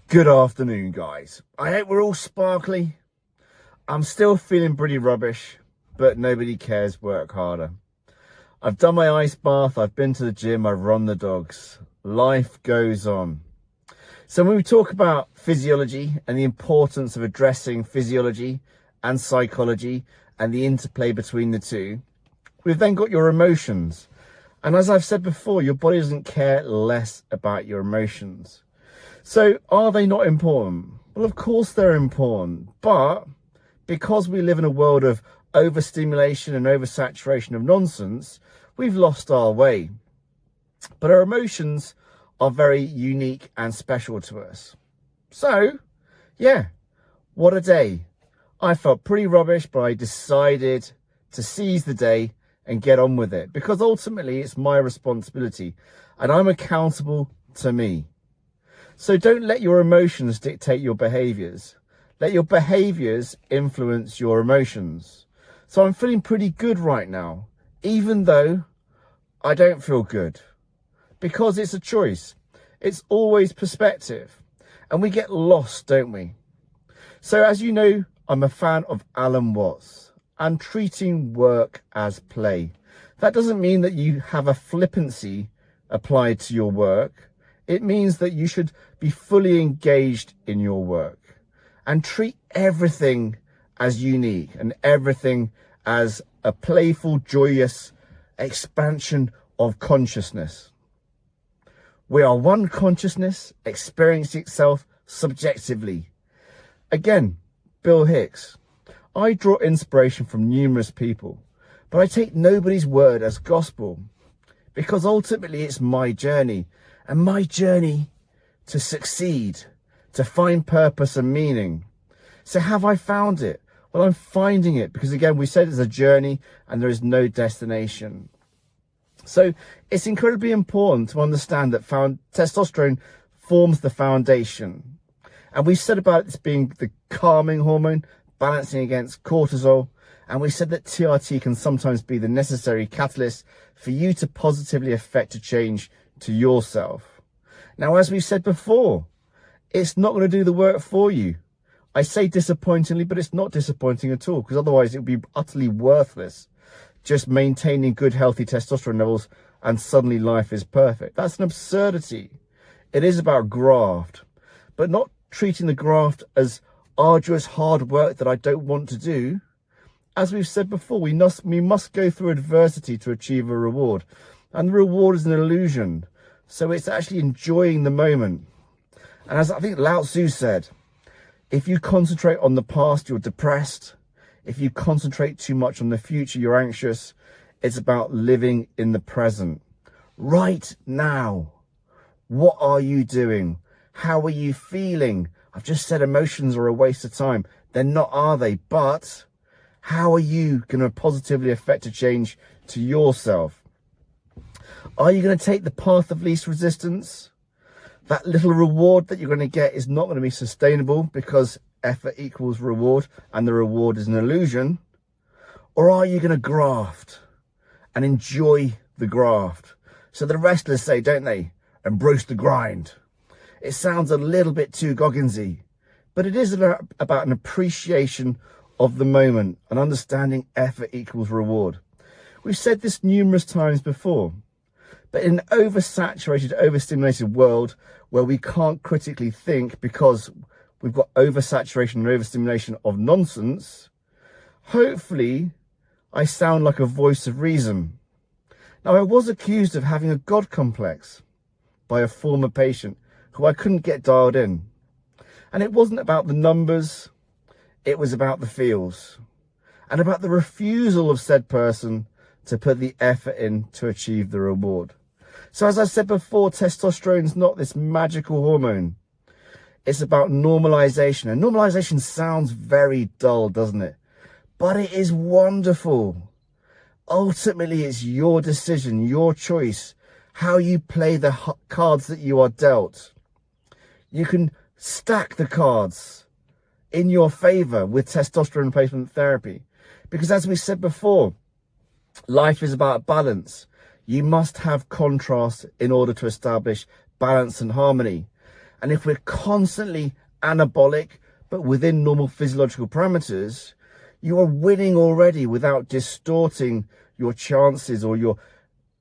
Good afternoon, guys. I hope we're all sparkly. I'm still feeling pretty rubbish, but nobody cares. Work harder. I've done my ice bath. I've been to the gym. I've run the dogs. Life goes on. So when we talk about physiology and the importance of addressing physiology and psychology and the interplay between the two, we've then got your emotions. And as I've said before, your body doesn't care less about your emotions. So are they not important? Well, of course they're important, but because we live in a world of overstimulation and oversaturation of nonsense, we've lost our way. But our emotions are very unique and special to us. So, yeah, what a day. I felt pretty rubbish, but I decided to seize the day and get on with it, because ultimately it's my responsibility and I'm accountable to me. So don't let your emotions dictate your behaviors. Let your behaviors influence your emotions. So I'm feeling pretty good right now, even though I don't feel good, because it's a choice. It's always perspective, and we get lost, don't we? So as you know, I'm a fan of Alan Watts and treating work as play. That doesn't mean that you have a flippancy applied to your work. It means that you should be fully engaged in your work and treat everything as unique and everything as a playful, joyous expansion of consciousness. We are one consciousness experiencing itself subjectively. Again, Bill Hicks. I draw inspiration from numerous people, but I take nobody's word as gospel, because ultimately it's my journey. And my journey to succeed, to find purpose and meaning. So have I found it? Well, I'm finding it because, again, we said it's a journey and there is no destination. So it's incredibly important to understand that testosterone forms the foundation. And we said about it being the calming hormone, balancing against cortisol. And we said that TRT can sometimes be the necessary catalyst for you to positively affect a change to yourself. Now, as we said before, it's not going to do the work for you. I say disappointingly, but it's not disappointing at all, because otherwise it would be utterly worthless just maintaining good, healthy testosterone levels and suddenly life is perfect. That's an absurdity. It is about graft, but not treating the graft as arduous, hard work that I don't want to do. As we've said before, we must go through adversity to achieve a reward. And the reward is an illusion. So it's actually enjoying the moment. And as I think Lao Tzu said, if you concentrate on the past, you're depressed. If you concentrate too much on the future, you're anxious. It's about living in the present. Right now. What are you doing? How are you feeling? I've just said emotions are a waste of time. They're not, are they? But how are you going to positively affect a change to yourself? Are you going to take the path of least resistance? That little reward that you're going to get is not going to be sustainable, because effort equals reward and the reward is an illusion. Or are you going to graft and enjoy the graft? So the wrestlers say, don't they, embrace the grind. It sounds a little bit too Gogginsy, but it is about an appreciation of the moment and understanding effort equals reward. We've said this numerous times before. But in an oversaturated, overstimulated world where we can't critically think because we've got oversaturation and overstimulation of nonsense, hopefully I sound like a voice of reason. Now, I was accused of having a God complex by a former patient who I couldn't get dialed in. And it wasn't about the numbers, it was about the feels and about the refusal of said person to put the effort in to achieve the reward. So as I said before, testosterone is not this magical hormone. It's about normalization. And normalization sounds very dull, doesn't it? But it is wonderful. Ultimately, it's your decision, your choice, how you play the cards that you are dealt. You can stack the cards in your favor with testosterone replacement therapy. Because as we said before, life is about balance. You must have contrast in order to establish balance and harmony. And if we're constantly anabolic, but within normal physiological parameters, you are winning already without distorting your chances or your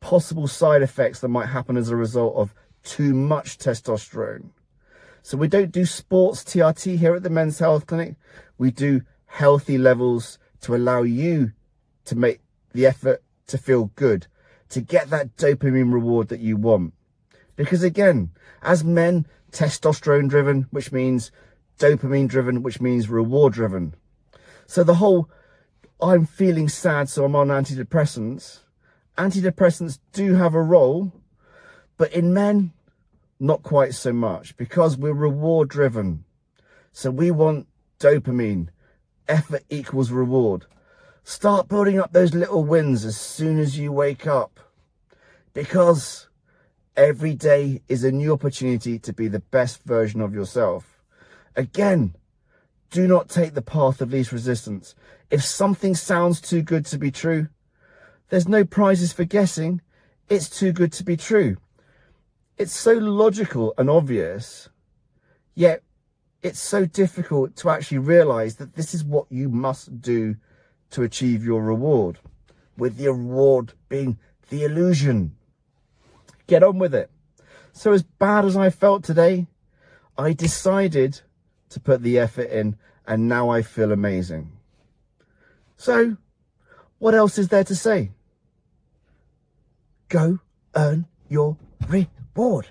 possible side effects that might happen as a result of too much testosterone. So we don't do sports TRT here at the Men's Health Clinic. We do healthy levels to allow you to make the effort to feel good, to get that dopamine reward that you want. Because again, as men, testosterone driven, which means dopamine driven, which means reward driven. So the whole, I'm feeling sad, so I'm on antidepressants. Antidepressants do have a role, but in men, not quite so much, because we're reward driven. So we want dopamine. Effort equals reward. Start building up those little wins as soon as you wake up, because every day is a new opportunity to be the best version of yourself. Again, do not take the path of least resistance. If something sounds too good to be true, there's no prizes for guessing. It's too good to be true. It's so logical and obvious, yet it's so difficult to actually realize that this is what you must do to achieve your reward, with the reward being the illusion. Get on with it. So as bad as I felt today, I decided to put the effort in, and now I feel amazing. So what else is there to say? Go earn your reward.